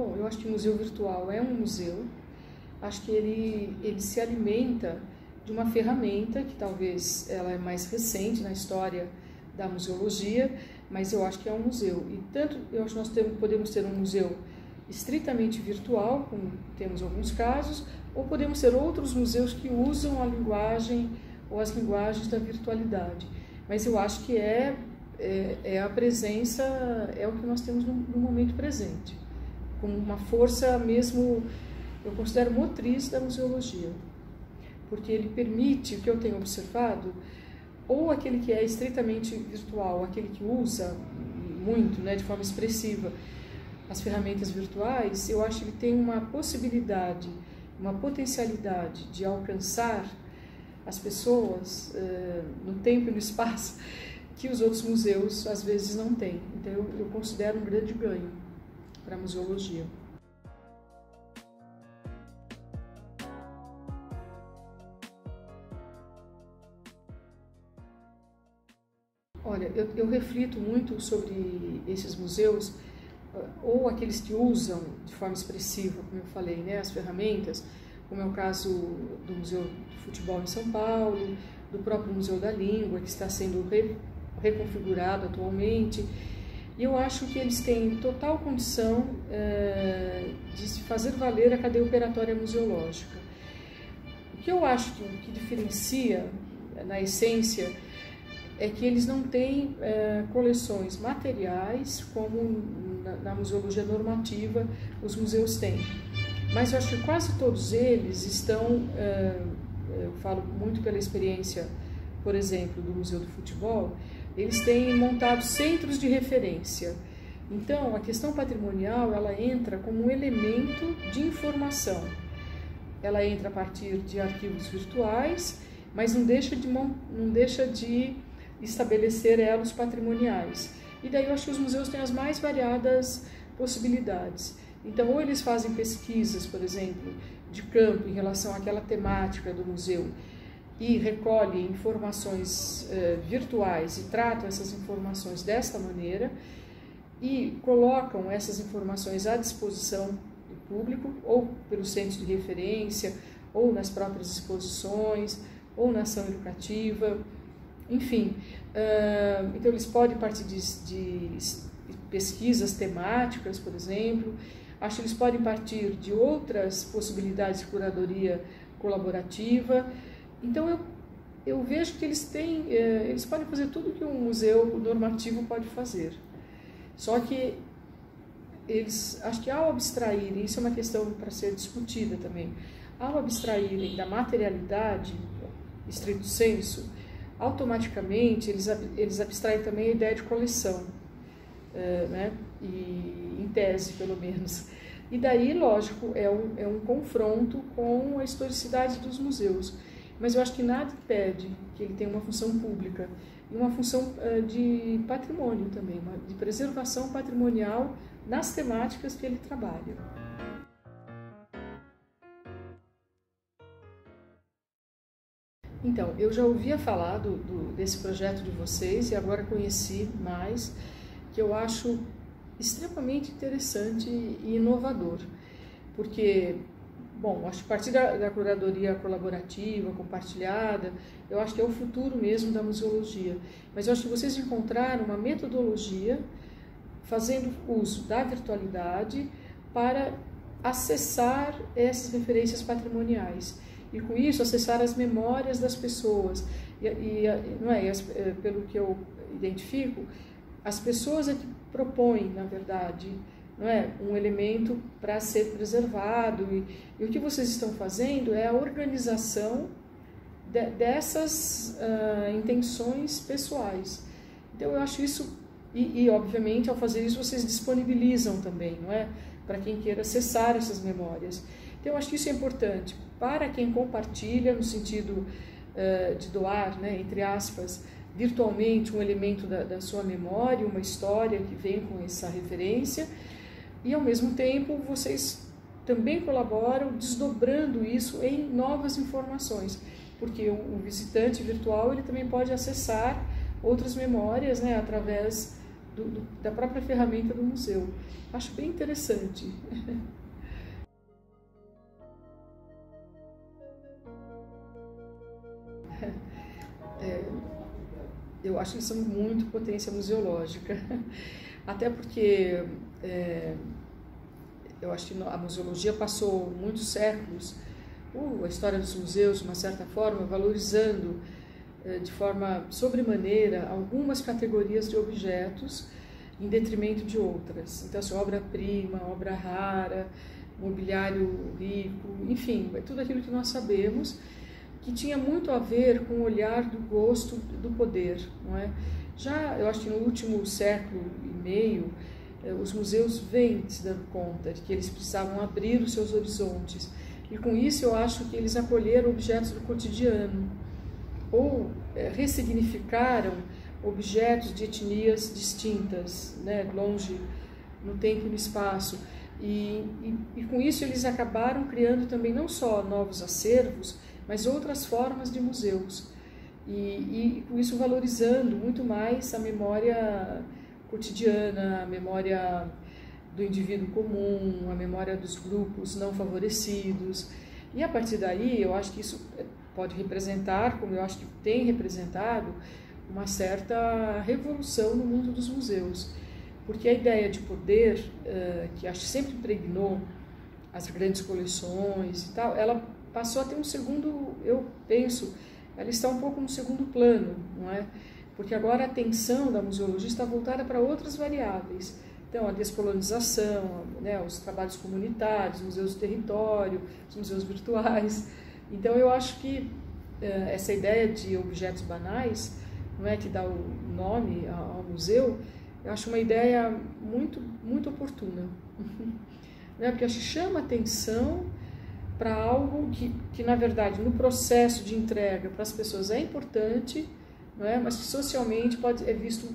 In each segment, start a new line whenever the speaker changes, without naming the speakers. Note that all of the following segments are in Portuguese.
Bom, eu acho que o museu virtual é um museu, acho que ele se alimenta de uma ferramenta que talvez ela é mais recente na história da museologia, mas eu acho que é um museu. E tanto eu acho que nós podemos ter um museu estritamente virtual, como temos alguns casos, ou podemos ter outros museus que usam a linguagem ou as linguagens da virtualidade. Mas eu acho que é a presença, é o que nós temos no momento presente, como uma força mesmo, eu considero motriz da museologia, porque ele permite, o que eu tenho observado, ou aquele que é estritamente virtual, aquele que usa muito, né, de forma expressiva, as ferramentas virtuais, eu acho que ele tem uma possibilidade, uma potencialidade de alcançar as pessoas no tempo e no espaço que os outros museus às vezes não têm. Então eu considero um grande ganho para a museologia. Olha, eu reflito muito sobre esses museus, ou aqueles que usam de forma expressiva, como eu falei, né, as ferramentas, como é o caso do Museu do Futebol em São Paulo, do próprio Museu da Língua, que está sendo reconfigurado atualmente. E eu acho que eles têm total condição de se fazer valer a cadeia operatória museológica. O que eu acho que diferencia, na essência, é que eles não têm coleções materiais como na museologia normativa os museus têm. Mas eu acho que quase todos eles estão, eu falo muito pela experiência, por exemplo, do Museu do Futebol, eles têm montado centros de referência. Então, a questão patrimonial, ela entra como um elemento de informação. Ela entra a partir de arquivos virtuais, mas não deixa de estabelecer elos patrimoniais. E daí eu acho que os museus têm as mais variadas possibilidades. Então, ou eles fazem pesquisas, por exemplo, de campo em relação àquela temática do museu e recolhem informações virtuais e tratam essas informações desta maneira e colocam essas informações à disposição do público, ou pelos centros de referência, ou nas próprias exposições, ou na ação educativa, enfim. Então, eles podem partir de pesquisas temáticas, por exemplo. Acho que eles podem partir de outras possibilidades de curadoria colaborativa. Então, eu vejo que eles podem fazer tudo que um museu normativo pode fazer. Só que acho que ao abstraírem, isso é uma questão para ser discutida também, ao abstraírem da materialidade, estrito sensu, automaticamente eles abstraem também a ideia de coleção, né? E, em tese, pelo menos. E daí, lógico, é um confronto com a historicidade dos museus. Mas eu acho que nada impede que ele tenha uma função pública e uma função de patrimônio também, de preservação patrimonial nas temáticas que ele trabalha. Então, eu já ouvia falar desse projeto de vocês e agora conheci mais, que eu acho extremamente interessante e inovador, porque, bom, acho que a partir da curadoria colaborativa, compartilhada, eu acho que é o futuro mesmo da museologia, mas eu acho que vocês encontraram uma metodologia fazendo uso da virtualidade para acessar essas referências patrimoniais e, com isso, acessar as memórias das pessoas. Pelo que eu identifico, as pessoas é que propõem, na verdade, um elemento para ser preservado. E o que vocês estão fazendo é a organização dessas intenções pessoais. Então, eu acho isso, obviamente, ao fazer isso, vocês disponibilizam também, para quem queira acessar essas memórias. Então, eu acho que isso é importante para quem compartilha, no sentido de doar, entre aspas, virtualmente um elemento da sua memória, uma história que vem com essa referência, e ao mesmo tempo vocês também colaboram desdobrando isso em novas informações, porque um visitante virtual ele também pode acessar outras memórias, através da própria ferramenta do museu. Acho bem interessante. Eu acho que eles são muito potência museológica, até porque eu acho que a museologia passou muitos séculos, a história dos museus, de uma certa forma, valorizando de forma sobremaneira algumas categorias de objetos em detrimento de outras. Então, assim, obra-prima, obra rara, mobiliário rico, enfim, tudo aquilo que nós sabemos, que tinha muito a ver com o olhar do gosto do poder, não é? Já, eu acho que no último século e meio, os museus vêm se dando conta de que eles precisavam abrir os seus horizontes. E com isso eu acho que eles acolheram objetos do cotidiano, ou ressignificaram objetos de etnias distintas, né, longe no tempo e no espaço. E com isso eles acabaram criando também não só novos acervos, mas outras formas de museus. E com isso valorizando muito mais a memória cotidiana, a memória do indivíduo comum, a memória dos grupos não favorecidos. E a partir daí eu acho que isso pode representar, como eu acho que tem representado, uma certa revolução no mundo dos museus. Porque a ideia de poder, que acho que sempre impregnou as grandes coleções e tal, ela passou a ter um segundo, eu penso, ela está um pouco no segundo plano, não é? Porque agora a atenção da museologia está voltada para outras variáveis. Então, a descolonização, né, os trabalhos comunitários, museus do território, os museus virtuais. Então, eu acho que essa ideia de objetos banais, não é, que dá o nome ao museu, eu acho uma ideia muito, muito oportuna. Né, porque acho que chama atenção para algo que, na verdade, no processo de entrega para as pessoas é importante, não é? Mas que socialmente é visto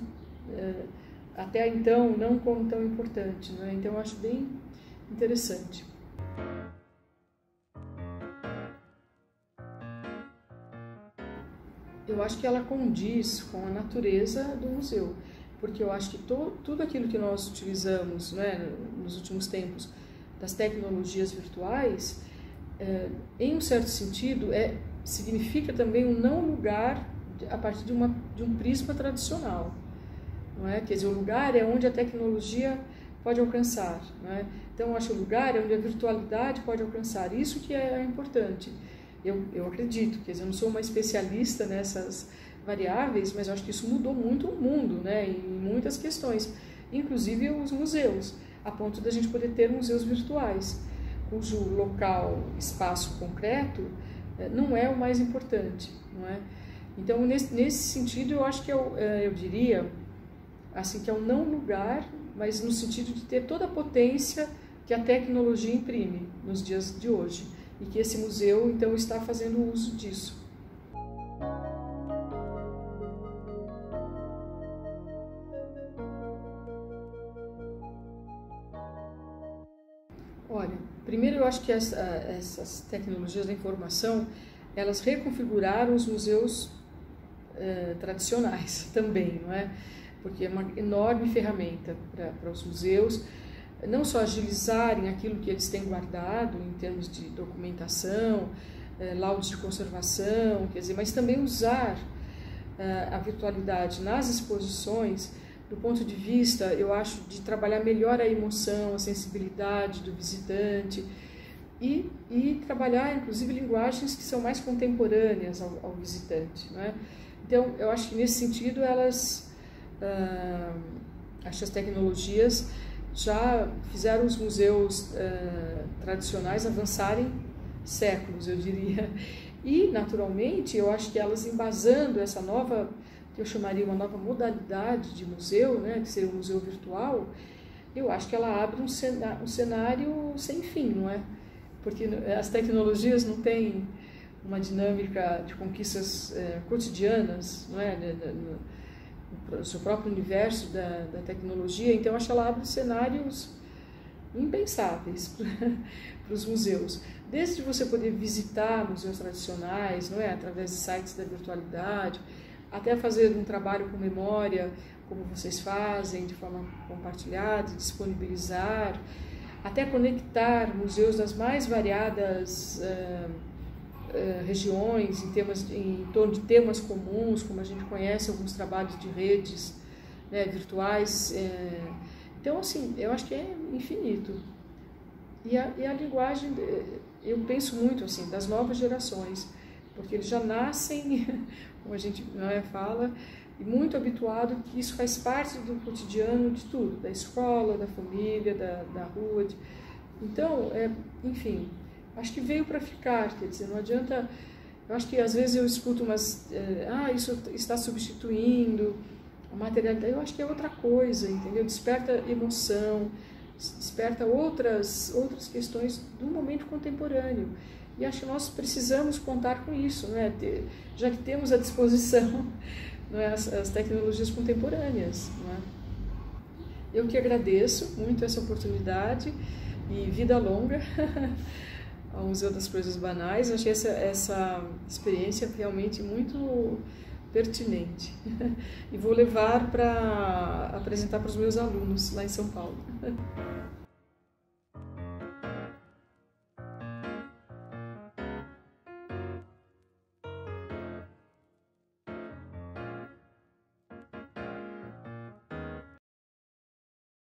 até então não como tão importante. Não é? Então, eu acho bem interessante. Eu acho que ela condiz com a natureza do museu, porque eu acho que tudo aquilo que nós utilizamos, né, nos últimos tempos, das tecnologias virtuais, em um certo sentido, significa também um não lugar a partir de um prisma tradicional. Não é? Quer dizer, o lugar é onde a tecnologia pode alcançar. Não é? Então, eu acho que o lugar é onde a virtualidade pode alcançar. Isso que é importante. Eu acredito, quer dizer, eu não sou uma especialista nessas variáveis, mas eu acho que isso mudou muito o mundo, né, em muitas questões, inclusive os museus, a ponto da gente poder ter museus virtuais, cujo local, espaço concreto, não é o mais importante, não é? Então, nesse sentido, eu acho que eu diria assim, que é um não lugar, mas no sentido de ter toda a potência que a tecnologia imprime nos dias de hoje, e que esse museu, então, está fazendo uso disso. Olha, primeiro eu acho que essas tecnologias da informação, elas reconfiguraram os museus tradicionais também, não é? Porque é uma enorme ferramenta para os museus, não só agilizarem aquilo que eles têm guardado em termos de documentação, laudos de conservação, quer dizer, mas também usar a virtualidade nas exposições do ponto de vista, eu acho, de trabalhar melhor a emoção, a sensibilidade do visitante e trabalhar, inclusive, linguagens que são mais contemporâneas ao visitante, não é? Então, eu acho que nesse sentido acho que as tecnologias já fizeram os museus tradicionais avançarem séculos, eu diria. E, naturalmente, eu acho que elas embasando essa nova, que eu chamaria uma nova modalidade de museu, né, que seria o museu virtual, eu acho que ela abre um cenário sem fim, não é? Porque as tecnologias não têm uma dinâmica de conquistas cotidianas, não é? No seu próprio universo da tecnologia, então acho que ela abre cenários impensáveis para os museus. Desde você poder visitar museus tradicionais, não é? Através de sites da virtualidade, até fazer um trabalho com memória, como vocês fazem, de forma compartilhada, disponibilizar, até conectar museus das mais variadas regiões, em torno de temas comuns, como a gente conhece alguns trabalhos de redes, né, virtuais. Então, assim, eu acho que é infinito. E a linguagem, eu penso muito assim, das novas gerações, porque eles já nascem, como a gente fala, e muito habituado que isso faz parte do cotidiano de tudo, da escola, da família, da rua. Então, enfim, acho que veio para ficar, quer dizer, não adianta. Eu acho que às vezes eu escuto umas. Isso está substituindo a materialidade. Eu acho que é outra coisa, entendeu? Desperta emoção, desperta outras questões do momento contemporâneo. E acho que nós precisamos contar com isso, não é? Já que temos à disposição, não é, as tecnologias contemporâneas. Não é? Eu que agradeço muito essa oportunidade e vida longa ao Museu das Coisas Banais. Achei essa experiência realmente muito pertinente e vou levar para apresentar para os meus alunos lá em São Paulo.